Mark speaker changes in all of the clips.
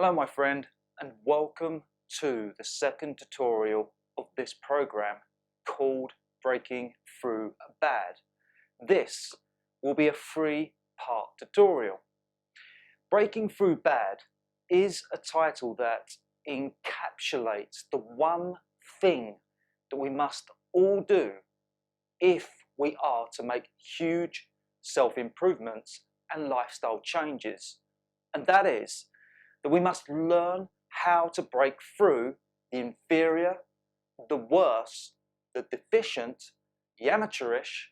Speaker 1: Hello my friend, and welcome to the second tutorial of this program called Breaking Through Bad. This will be a 3-part tutorial. Breaking Through Bad is a title that encapsulates the one thing that we must all do if we are to make huge self-improvements and lifestyle changes, and that is that we must learn how to break through the inferior, the worse, the deficient, the amateurish,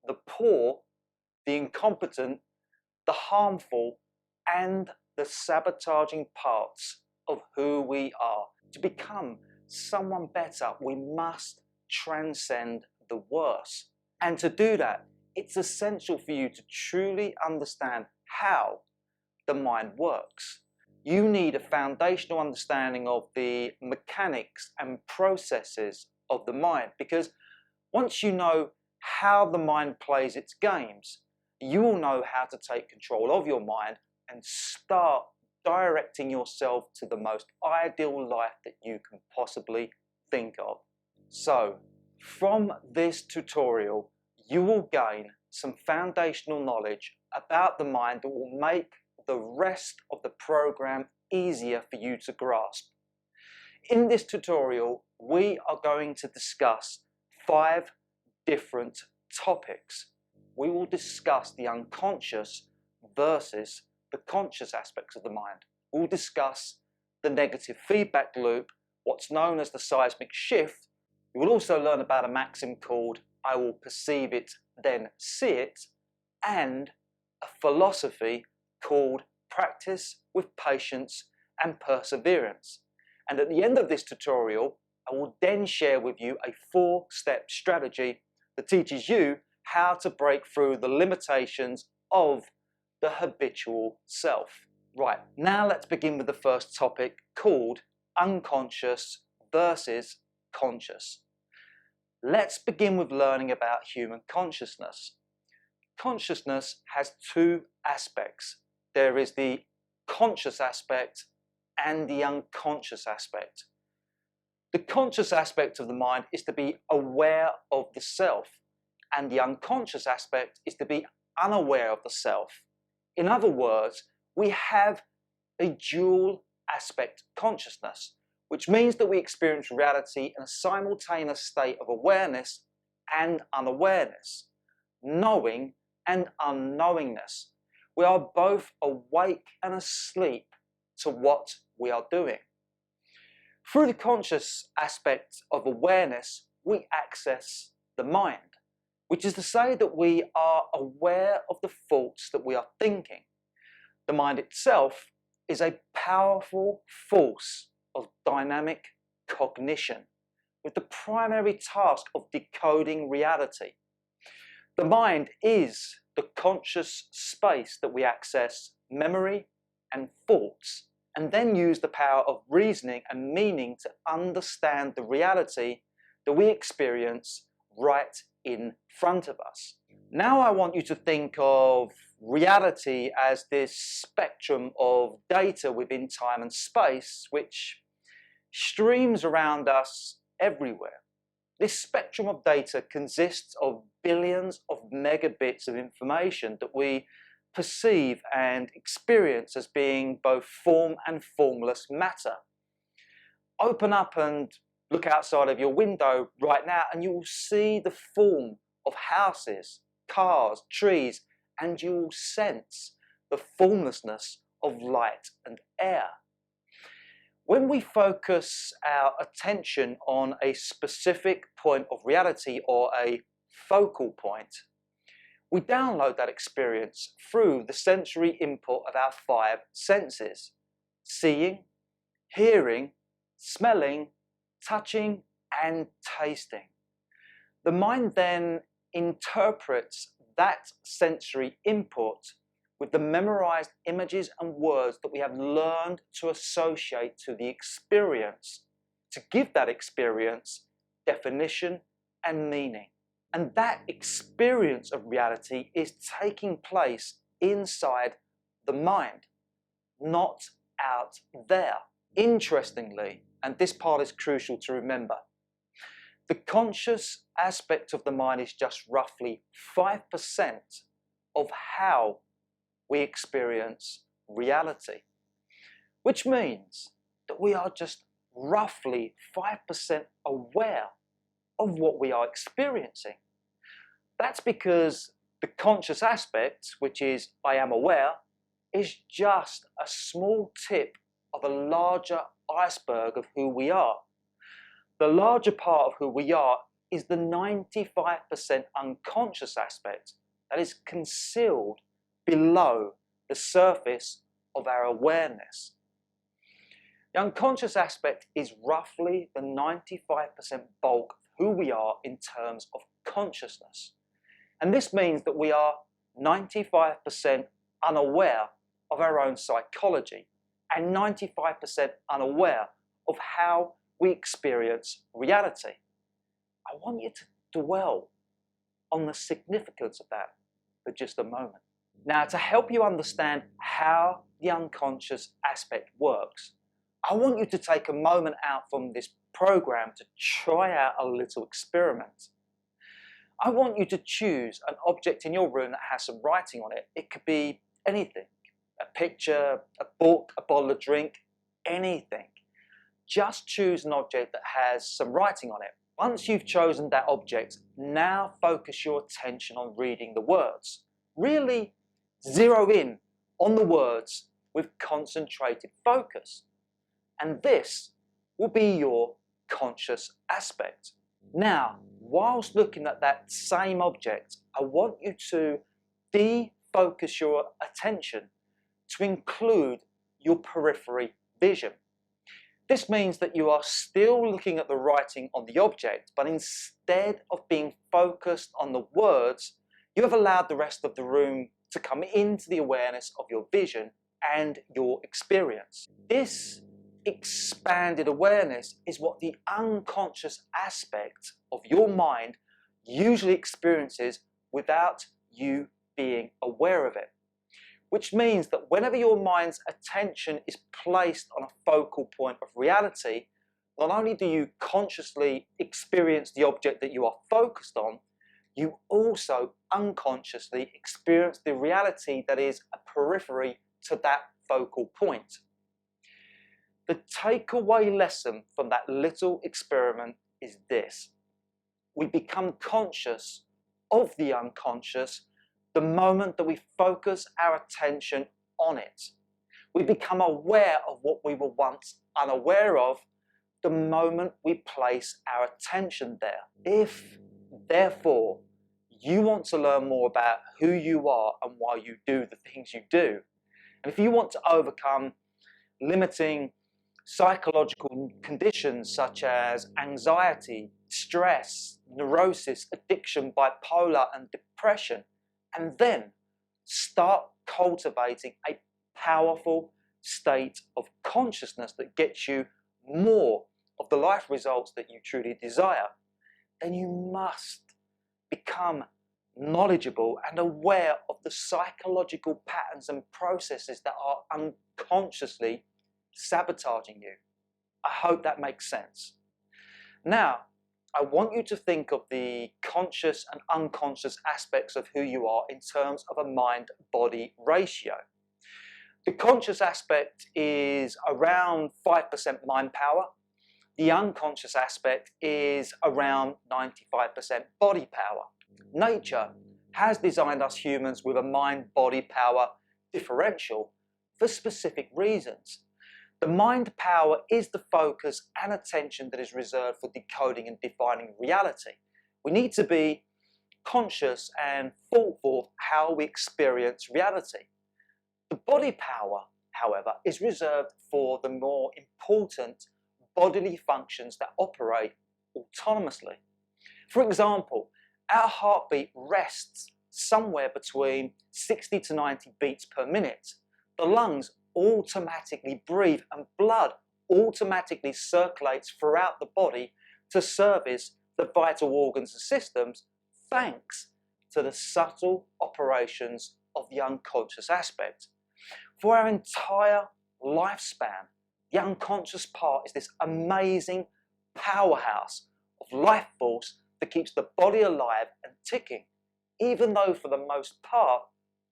Speaker 1: the poor, the incompetent, the harmful, and the sabotaging parts of who we are. To become someone better, we must transcend the worse. And to do that, it's essential for you to truly understand how the mind works. You need a foundational understanding of the mechanics and processes of the mind, because once you know how the mind plays its games, you will know how to take control of your mind and start directing yourself to the most ideal life that you can possibly think of. So, from this tutorial, you will gain some foundational knowledge about the mind that will make the rest of the program easier for you to grasp. In this tutorial, we are going to discuss 5 different topics. We will discuss the unconscious versus the conscious aspects of the mind. We'll discuss the negative feedback loop, what's known as the seismic shift. We will also learn about a maxim called "I will perceive it, then see it," and a philosophy called "Practice with Patience and Perseverance." And at the end of this tutorial, I will then share with you a 4-step strategy that teaches you how to break through the limitations of the habitual self. Right, now let's begin with the first topic called unconscious versus conscious. Let's begin with learning about human consciousness. Consciousness has 2 aspects. There is the conscious aspect and the unconscious aspect. The conscious aspect of the mind is to be aware of the self, and the unconscious aspect is to be unaware of the self. In other words, we have a dual aspect consciousness, which means that we experience reality in a simultaneous state of awareness and unawareness, knowing and unknowingness. We are both awake and asleep to what we are doing. Through the conscious aspect of awareness, we access the mind, which is to say that we are aware of the thoughts that we are thinking. The mind itself is a powerful force of dynamic cognition, with the primary task of decoding reality. The mind is the conscious space that we access memory and thoughts, and then use the power of reasoning and meaning to understand the reality that we experience right in front of us. Now I want you to think of reality as this spectrum of data within time and space, which streams around us everywhere. This spectrum of data consists of billions of megabits of information that we perceive and experience as being both form and formless matter. Open up and look outside of your window right now and you will see the form of houses, cars, trees, and you will sense the formlessness of light and air. When we focus our attention on a specific point of reality or a focal point, we download that experience through the sensory input of our 5 senses: seeing, hearing, smelling, touching, and tasting. The mind then interprets that sensory input with the memorized images and words that we have learned to associate to the experience, to give that experience definition and meaning. And that experience of reality is taking place inside the mind, not out there. Interestingly, and this part is crucial to remember, the conscious aspect of the mind is just roughly 5% of how we experience reality, which means that we are just roughly 5% aware of what we are experiencing. That's because the conscious aspect, which is I am aware, is just a small tip of a larger iceberg of who we are. The larger part of who we are is the 95% unconscious aspect that is concealed below the surface of our awareness. The unconscious aspect is roughly the 95% bulk of who we are in terms of consciousness. And this means that we are 95% unaware of our own psychology and 95% unaware of how we experience reality. I want you to dwell on the significance of that for just a moment. Now, to help you understand how the unconscious aspect works, I want you to take a moment out from this program to try out a little experiment. I want you to choose an object in your room that has some writing on it. It could be anything, a picture, a book, a bottle of drink, anything. Just choose an object that has some writing on it. Once you've chosen that object, now focus your attention on reading the words. Really zero in on the words with concentrated focus. And this will be your conscious aspect. Now, whilst looking at that same object, I want you to defocus your attention to include your periphery vision. This means that you are still looking at the writing on the object, but instead of being focused on the words, you have allowed the rest of the room to come into the awareness of your vision and your experience. This expanded awareness is what the unconscious aspect of your mind usually experiences without you being aware of it. Which means that whenever your mind's attention is placed on a focal point of reality, not only do you consciously experience the object that you are focused on, you also unconsciously experience the reality that is a periphery to that focal point. The takeaway lesson from that little experiment is this: we become conscious of the unconscious the moment that we focus our attention on it. We become aware of what we were once unaware of the moment we place our attention there. If, therefore, you want to learn more about who you are and why you do the things you do, and if you want to overcome limiting psychological conditions such as anxiety, stress, neurosis, addiction, bipolar, and depression, and then start cultivating a powerful state of consciousness that gets you more of the life results that you truly desire, then you must become knowledgeable and aware of the psychological patterns and processes that are unconsciously sabotaging you. I hope that makes sense. Now, I want you to think of the conscious and unconscious aspects of who you are in terms of a mind-body ratio. The conscious aspect is around 5% mind power. The unconscious aspect is around 95% body power. Nature has designed us humans with a mind-body power differential for specific reasons. The mind power is the focus and attention that is reserved for decoding and defining reality. We need to be conscious and thoughtful of how we experience reality. The body power, however, is reserved for the more important bodily functions that operate autonomously. For example, our heartbeat rests somewhere between 60 to 90 beats per minute. The lungs automatically breathe and blood automatically circulates throughout the body to service the vital organs and systems, thanks to the subtle operations of the unconscious aspect. For our entire lifespan, the unconscious part is this amazing powerhouse of life force that keeps the body alive and ticking, even though for the most part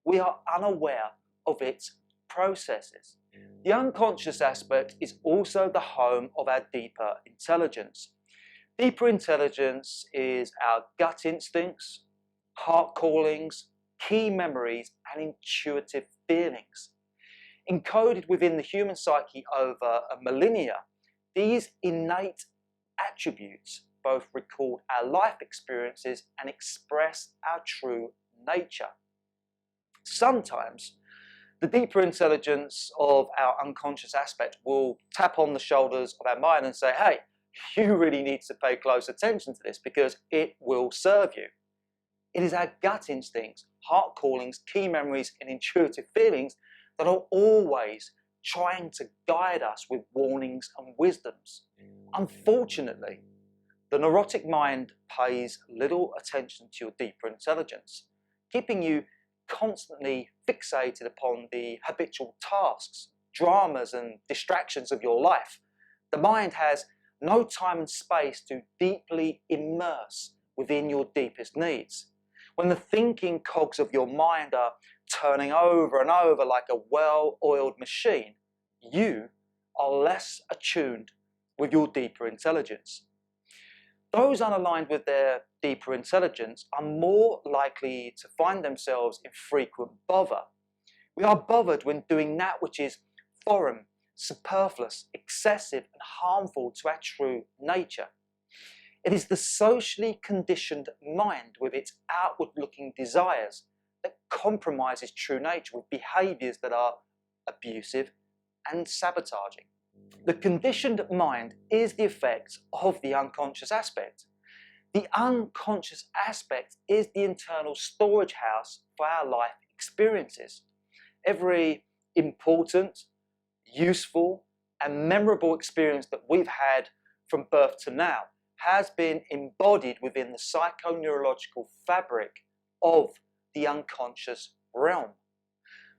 Speaker 1: we are unaware of its processes. The unconscious aspect is also the home of our deeper intelligence. Deeper intelligence is our gut instincts, heart callings, key memories, and intuitive feelings. Encoded within the human psyche over a millennia, these innate attributes both record our life experiences and express our true nature. Sometimes, the deeper intelligence of our unconscious aspect will tap on the shoulders of our mind and say, hey, you really need to pay close attention to this because it will serve you. It is our gut instincts, heart callings, key memories, and intuitive feelings that are always trying to guide us with warnings and wisdoms. Unfortunately, the neurotic mind pays little attention to your deeper intelligence, keeping you constantly fixated upon the habitual tasks, dramas, and distractions of your life. The mind has no time and space to deeply immerse within your deepest needs. When the thinking cogs of your mind are turning over and over like a well-oiled machine, you are less attuned with your deeper intelligence. Those unaligned with their deeper intelligence are more likely to find themselves in frequent bother. We are bothered when doing that which is foreign, superfluous, excessive, and harmful to our true nature. It is the socially conditioned mind with its outward-looking desires that compromises true nature with behaviours that are abusive and sabotaging. The conditioned mind is the effect of the unconscious aspect. The unconscious aspect is the internal storage house for our life experiences. Every important, useful, and memorable experience that we've had from birth to now has been embodied within the psychoneurological fabric of the unconscious realm.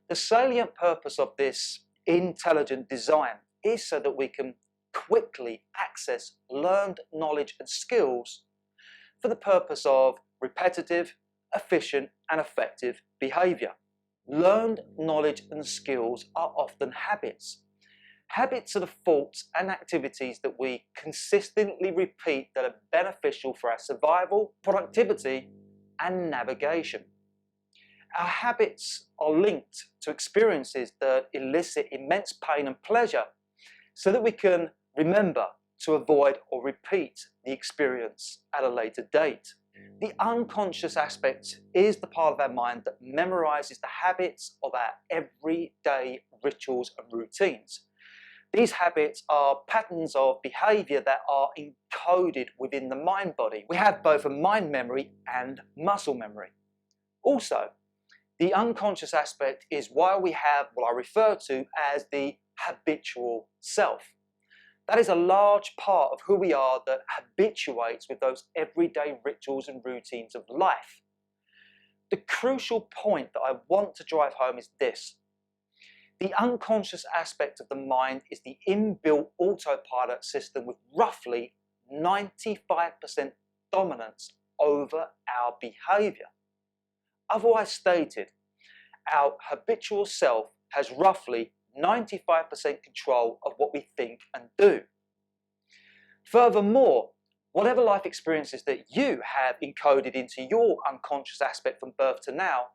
Speaker 1: The salient purpose of this intelligent design is so that we can quickly access learned knowledge and skills for the purpose of repetitive, efficient, and effective behavior. Learned knowledge and skills are often habits. Habits are the thoughts and activities that we consistently repeat that are beneficial for our survival, productivity, and navigation. Our habits are linked to experiences that elicit immense pain and pleasure so that we can remember to avoid or repeat the experience at a later date. The unconscious aspect is the part of our mind that memorizes the habits of our everyday rituals and routines. These habits are patterns of behavior that are encoded within the mind body. We have both a mind memory and muscle memory. Also, the unconscious aspect is why we have what I refer to as the habitual self. That is a large part of who we are that habituates with those everyday rituals and routines of life. The crucial point that I want to drive home is this. The unconscious aspect of the mind is the inbuilt autopilot system with roughly 95% dominance over our behavior. Otherwise stated, our habitual self has roughly 95% control of what we think and do. Furthermore, whatever life experiences that you have encoded into your unconscious aspect from birth to now,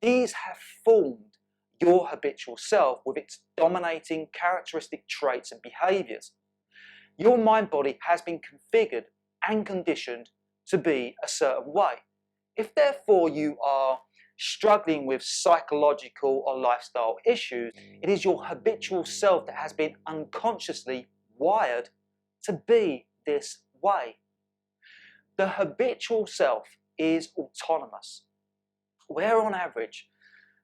Speaker 1: these have formed your habitual self with its dominating characteristic traits and behaviors. Your mind body has been configured and conditioned to be a certain way. If therefore you are struggling with psychological or lifestyle issues, it is your habitual self that has been unconsciously wired to be this way. The habitual self is autonomous, where on average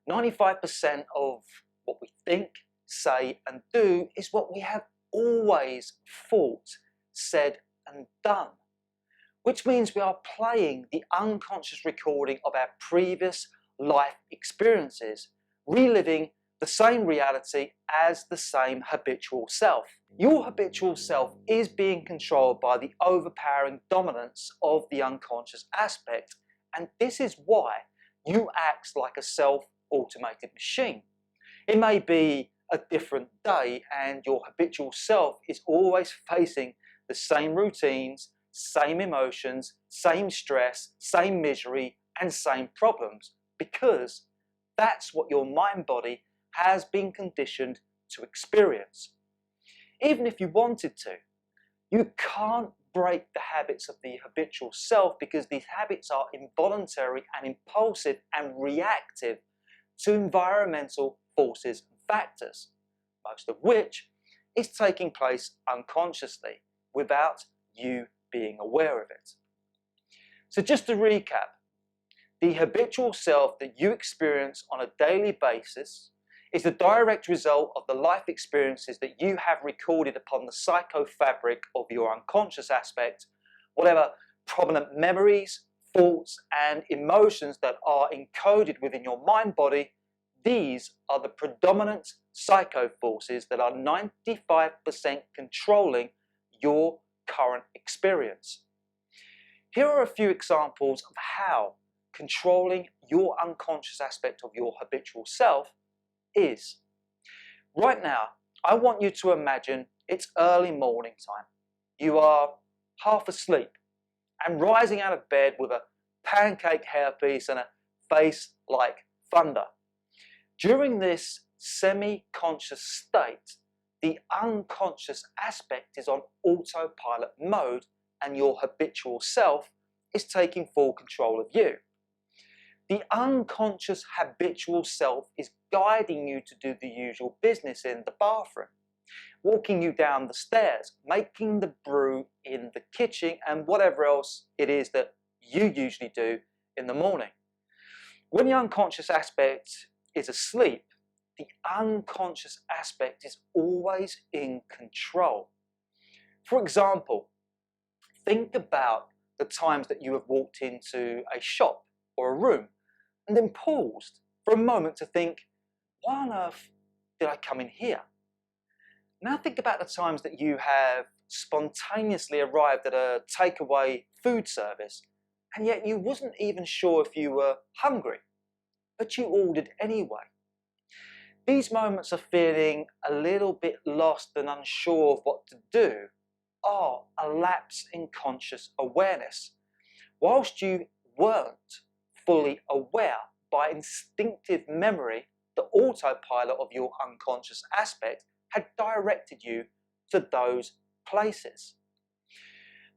Speaker 1: 95% of what we think, say and do is what we have always thought, said and done, which means we are playing the unconscious recording of our previous life experiences, reliving the same reality as the same habitual self. Your habitual self is being controlled by the overpowering dominance of the unconscious aspect, and this is why you act like a self-automated machine. It may be a different day and your habitual self is always facing the same routines, same emotions, same stress, same misery, and same problems, because that's what your mind-body has been conditioned to experience. Even if you wanted to, you can't break the habits of the habitual self, because these habits are involuntary and impulsive and reactive to environmental forces and factors, most of which is taking place unconsciously without you being aware of it. So just to recap, the habitual self that you experience on a daily basis is the direct result of the life experiences that you have recorded upon the psychofabric of your unconscious aspect, whatever prominent memories, thoughts, and emotions that are encoded within your mind body. These are the predominant psycho forces that are 95% controlling your current experience. Here are a few examples of how controlling your unconscious aspect of your habitual self is. Right now, I want you to imagine it's early morning time. You are half asleep and rising out of bed with a pancake hairpiece and a face like thunder. During this semi-conscious state, the unconscious aspect is on autopilot mode and your habitual self is taking full control of you. The unconscious habitual self is guiding you to do the usual business in the bathroom, walking you down the stairs, making the brew in the kitchen, and whatever else it is that you usually do in the morning. When the unconscious aspect is asleep, the unconscious aspect is always in control. For example, think about the times that you have walked into a shop or a room and then paused for a moment to think, why on earth did I come in here? Now think about the times that you have spontaneously arrived at a takeaway food service and yet you wasn't even sure if you were hungry, but you ordered anyway. These moments of feeling a little bit lost and unsure of what to do are a lapse in conscious awareness. Whilst you weren't fully aware, by instinctive memory, the autopilot of your unconscious aspect had directed you to those places.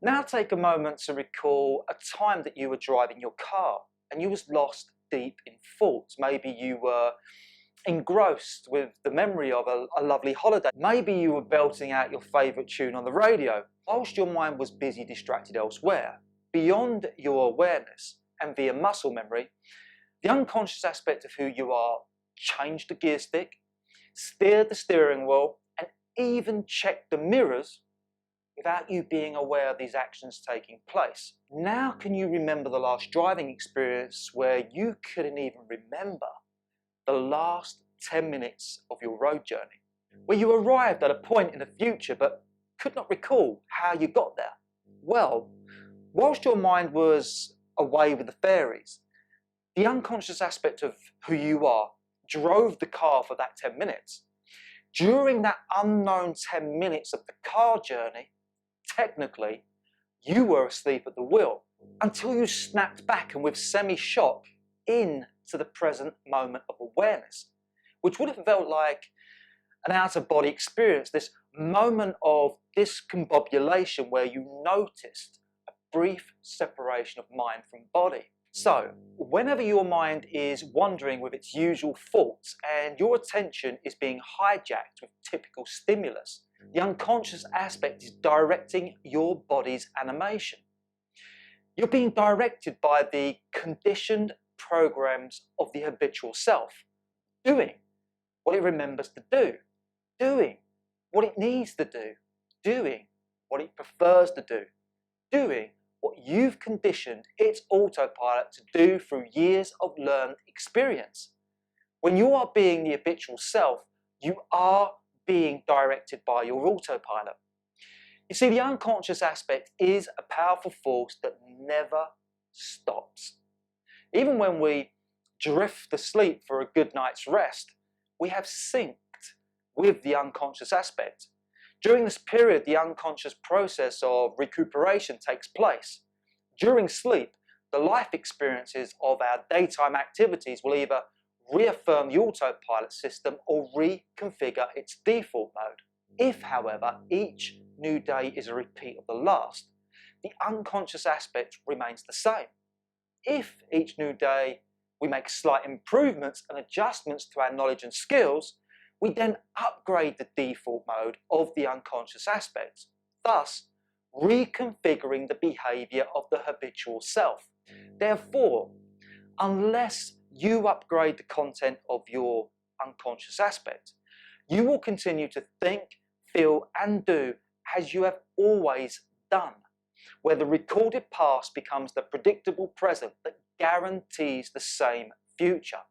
Speaker 1: Now take a moment to recall a time that you were driving your car and you was lost deep in thought. Maybe you were engrossed with the memory of a lovely holiday. Maybe you were belting out your favourite tune on the radio whilst your mind was busy distracted elsewhere. Beyond your awareness and via muscle memory, the unconscious aspect of who you are changed the gear stick, steered the steering wheel, and even checked the mirrors without you being aware of these actions taking place. Now can you remember the last driving experience where you couldn't even remember the last 10 minutes of your road journey, where you arrived at a point in the future but could not recall how you got there? Well, whilst your mind was away with the fairies, the unconscious aspect of who you are drove the car for that 10 minutes. During that unknown 10 minutes of the car journey, technically, you were asleep at the wheel until you snapped back and with semi-shock into the present moment of awareness, which would have felt like an out-of-body experience, this moment of discombobulation where you noticed a brief separation of mind from body. So, whenever your mind is wandering with its usual thoughts and your attention is being hijacked with typical stimulus, the unconscious aspect is directing your body's animation. You're being directed by the conditioned programs of the habitual self, doing what it remembers to do, doing what it needs to do, doing what it prefers to do, doing what you've conditioned its autopilot to do through years of learned experience. When you are being the habitual self, you are being directed by your autopilot. You see, the unconscious aspect is a powerful force that never stops. Even when we drift asleep for a good night's rest, we have synced with the unconscious aspect. During this period, the unconscious process of recuperation takes place. During sleep, the life experiences of our daytime activities will either reaffirm the autopilot system or reconfigure its default mode. If, however, each new day is a repeat of the last, the unconscious aspect remains the same. If each new day we make slight improvements and adjustments to our knowledge and skills, we then upgrade the default mode of the unconscious aspect, thus reconfiguring the behaviour of the habitual self. Therefore, unless you upgrade the content of your unconscious aspect, you will continue to think, feel and do as you have always done, where the recorded past becomes the predictable present that guarantees the same future.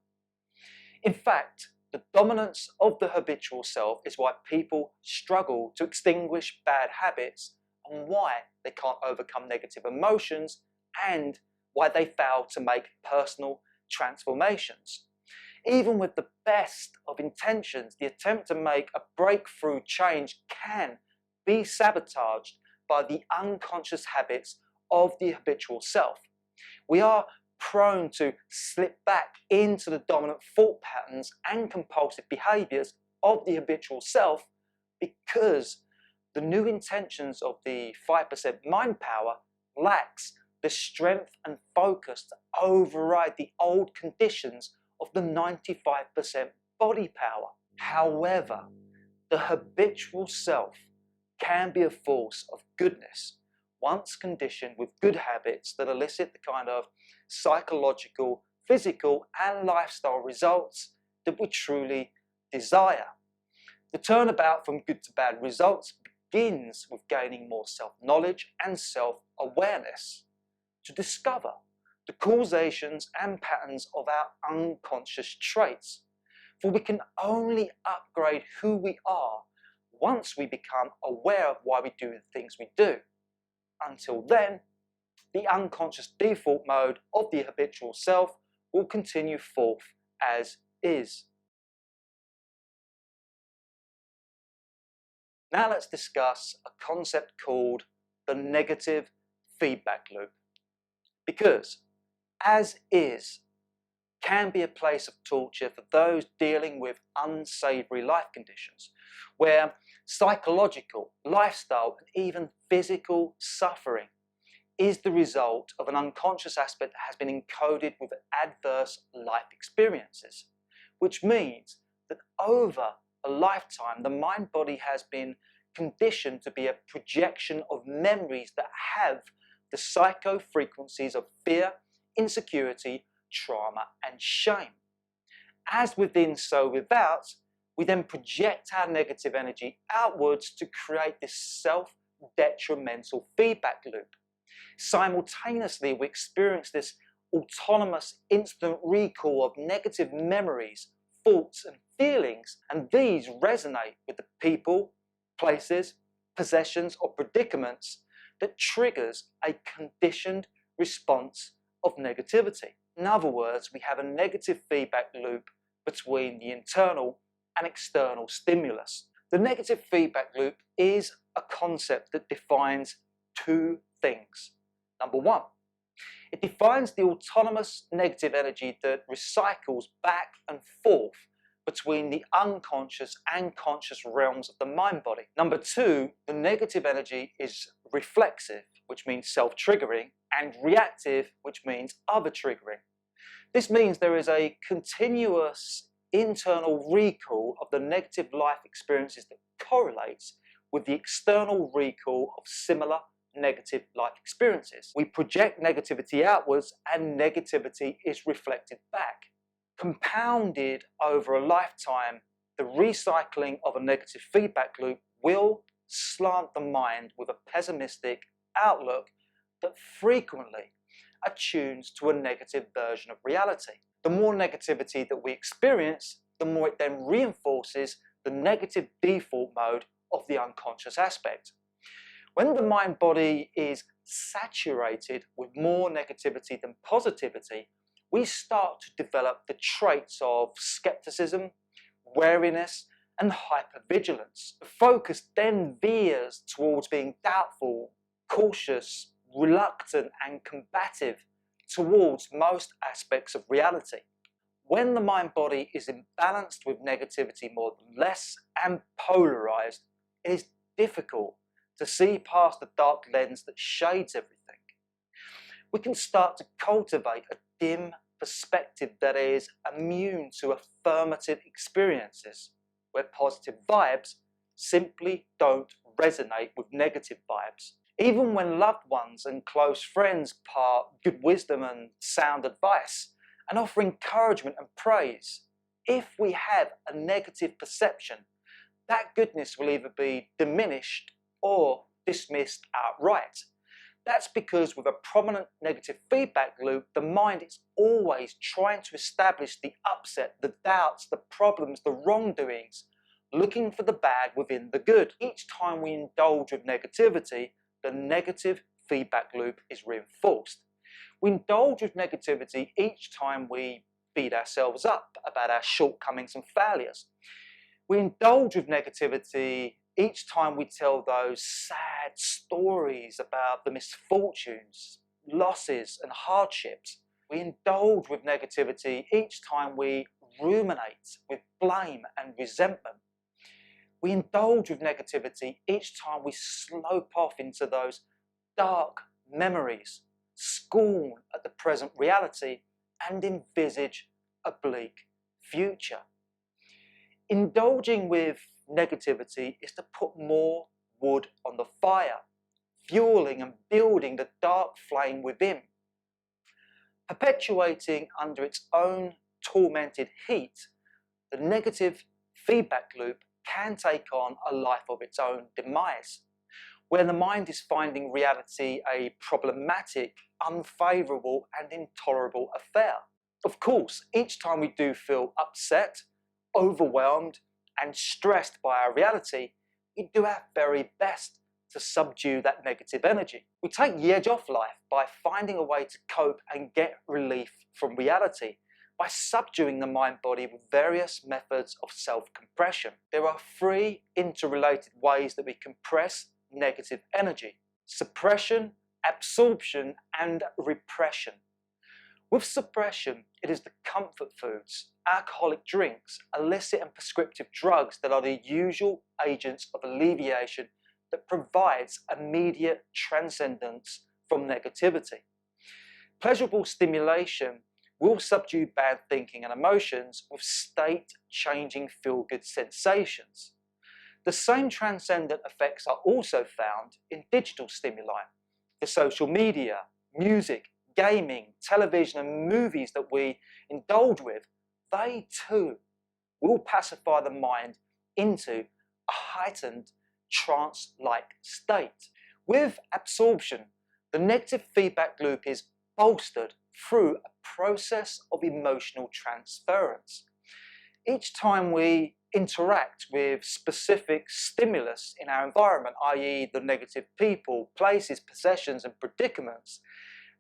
Speaker 1: In fact, the dominance of the habitual self is why people struggle to extinguish bad habits and why they can't overcome negative emotions and why they fail to make personal transformations. Even with the best of intentions, the attempt to make a breakthrough change can be sabotaged by the unconscious habits of the habitual self. We are prone to slip back into the dominant thought patterns and compulsive behaviours of the habitual self because the new intentions of the 5% mind power lacks the strength and focus to override the old conditions of the 95% body power. However, the habitual self can be a force of goodness once conditioned with good habits that elicit the kind of psychological, physical and lifestyle results that we truly desire. The turnabout from good to bad results begins with gaining more self-knowledge and self-awareness to discover the causations and patterns of our unconscious traits. For we can only upgrade who we are once we become aware of why we do the things we do. Until then, the unconscious default mode of the habitual self will continue forth as is. Now let's discuss a concept called the negative feedback loop. Because as is can be a place of torture for those dealing with unsavoury life conditions, where psychological, lifestyle and even physical suffering is the result of an unconscious aspect that has been encoded with adverse life experiences, which means that over a lifetime the mind-body has been conditioned to be a projection of memories that have the psycho-frequencies of fear, insecurity, trauma and shame. As within, so without, we then project our negative energy outwards to create this self-detrimental feedback loop. Simultaneously, we experience this autonomous instant recall of negative memories, thoughts and feelings, and these resonate with the people, places, possessions or predicaments that triggers a conditioned response of negativity. In other words, we have a negative feedback loop between the internal and external stimulus. The negative feedback loop is a concept that defines two things. Number one, it defines the autonomous negative energy that recycles back and forth between the unconscious and conscious realms of the mind-body. Number two, the negative energy is reflexive, which means self-triggering, and reactive, which means other triggering. This means there is a continuous internal recall of the negative life experiences that correlates with the external recall of similar negative life experiences. We project negativity outwards and negativity is reflected back. Compounded over a lifetime, the recycling of a negative feedback loop will slant the mind with a pessimistic outlook that frequently attuned to a negative version of reality. The more negativity that we experience, the more it then reinforces the negative default mode of the unconscious aspect. When the mind-body is saturated with more negativity than positivity, we start to develop the traits of skepticism, wariness, and hypervigilance. The focus then veers towards being doubtful, cautious, reluctant, and combative towards most aspects of reality. When the mind-body is imbalanced with negativity more than less and polarized, it is difficult to see past the dark lens that shades everything. We can start to cultivate a dim perspective that is immune to affirmative experiences, where positive vibes simply don't resonate with negative vibes. Even when loved ones and close friends impart good wisdom and sound advice and offer encouragement and praise, if we have a negative perception, that goodness will either be diminished or dismissed outright. That's because with a prominent negative feedback loop, the mind is always trying to establish the upset, the doubts, the problems, the wrongdoings, looking for the bad within the good. Each time we indulge with negativity, the negative feedback loop is reinforced. We indulge with negativity each time we beat ourselves up about our shortcomings and failures. We indulge with negativity each time we tell those sad stories about the misfortunes, losses, and hardships. We indulge with negativity each time we ruminate with blame and resentment. We indulge with negativity each time we slope off into those dark memories, scorn at the present reality, and envisage a bleak future. Indulging with negativity is to put more wood on the fire, fueling and building the dark flame within. Perpetuating under its own tormented heat, the negative feedback loop can take on a life of its own demise, where the mind is finding reality a problematic, unfavourable and intolerable affair. Of course, each time we do feel upset, overwhelmed and stressed by our reality, we do our very best to subdue that negative energy. We take the edge off life by finding a way to cope and get relief from reality, by subduing the mind-body with various methods of self-compression. There are three interrelated ways that we compress negative energy: suppression, absorption, and repression. With suppression, it is the comfort foods, alcoholic drinks, illicit and prescriptive drugs that are the usual agents of alleviation that provides immediate transcendence from negativity. Pleasurable stimulation will subdue bad thinking and emotions with state-changing feel-good sensations. The same transcendent effects are also found in digital stimuli. The social media, music, gaming, television and movies that we indulge with, they too will pacify the mind into a heightened trance-like state. With absorption, the negative feedback loop is bolstered through a process of emotional transference. Each time we interact with specific stimulus in our environment, i.e. the negative people, places, possessions and predicaments,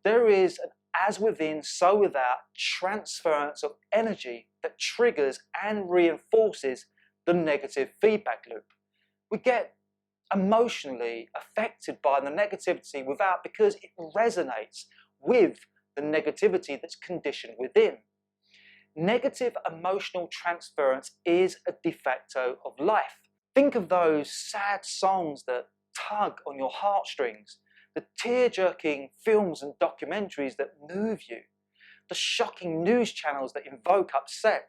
Speaker 1: there is an as within, so without transference of energy that triggers and reinforces the negative feedback loop. We get emotionally affected by the negativity without, because it resonates with the negativity that's conditioned within. Negative emotional transference is a de facto of life. Think of those sad songs that tug on your heartstrings, the tear-jerking films and documentaries that move you, the shocking news channels that invoke upset,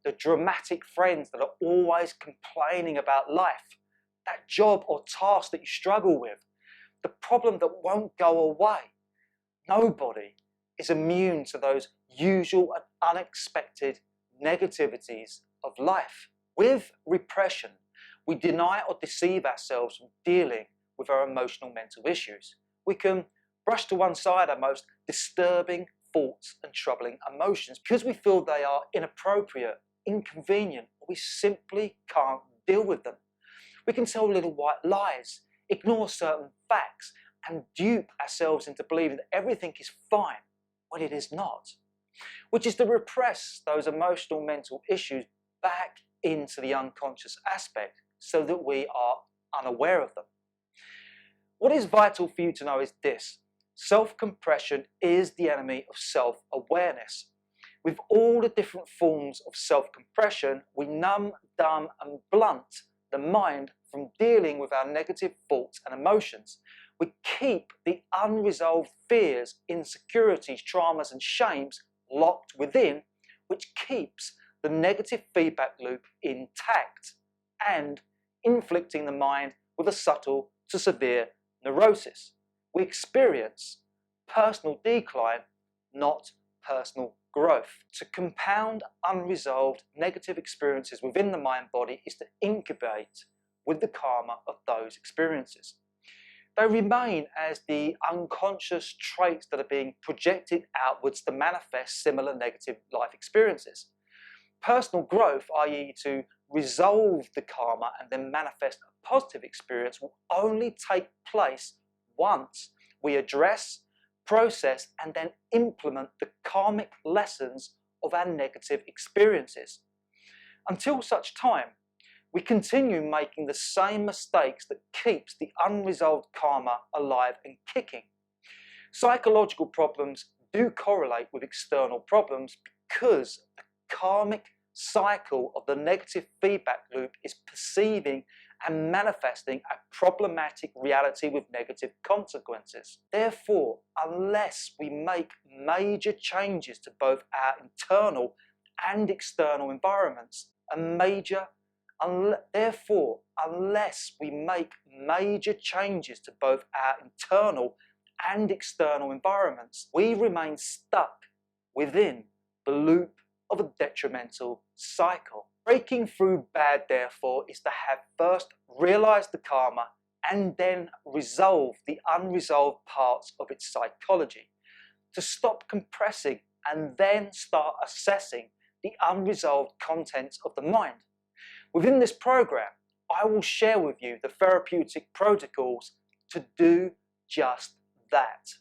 Speaker 1: the dramatic friends that are always complaining about life, that job or task that you struggle with, the problem that won't go away. Nobody is immune to those usual and unexpected negativities of life. With repression, we deny or deceive ourselves from dealing with our emotional mental issues. We can brush to one side our most disturbing thoughts and troubling emotions because we feel they are inappropriate, inconvenient, or we simply can't deal with them. We can tell little white lies, ignore certain facts, and dupe ourselves into believing that everything is fine when it is not, which is to repress those emotional mental issues back into the unconscious aspect so that we are unaware of them. What is vital for you to know is this: self-compression is the enemy of self-awareness. With all the different forms of self-compression, we numb, dumb, and blunt the mind from dealing with our negative thoughts and emotions. We keep the unresolved fears, insecurities, traumas, and shames locked within, which keeps the negative feedback loop intact and inflicting the mind with a subtle to severe neurosis. We experience personal decline, not personal growth. To compound unresolved negative experiences within the mind body is to incubate with the karma of those experiences. They remain as the unconscious traits that are being projected outwards to manifest similar negative life experiences. Personal growth, i.e. to resolve the karma and then manifest a positive experience, will only take place once we address, process, and then implement the karmic lessons of our negative experiences. Until such time, we continue making the same mistakes that keeps the unresolved karma alive and kicking. Psychological problems do correlate with external problems because the karmic cycle of the negative feedback loop is perceiving and manifesting a problematic reality with negative consequences. Therefore, unless we make major changes to both our internal and external environments, unless we make major changes to both our internal and external environments, we remain stuck within the loop of a detrimental cycle. Breaking through bad, therefore, is to have first realized the karma and then resolve the unresolved parts of its psychology. To stop compressing and then start assessing the unresolved contents of the mind. Within this program, I will share with you the therapeutic protocols to do just that.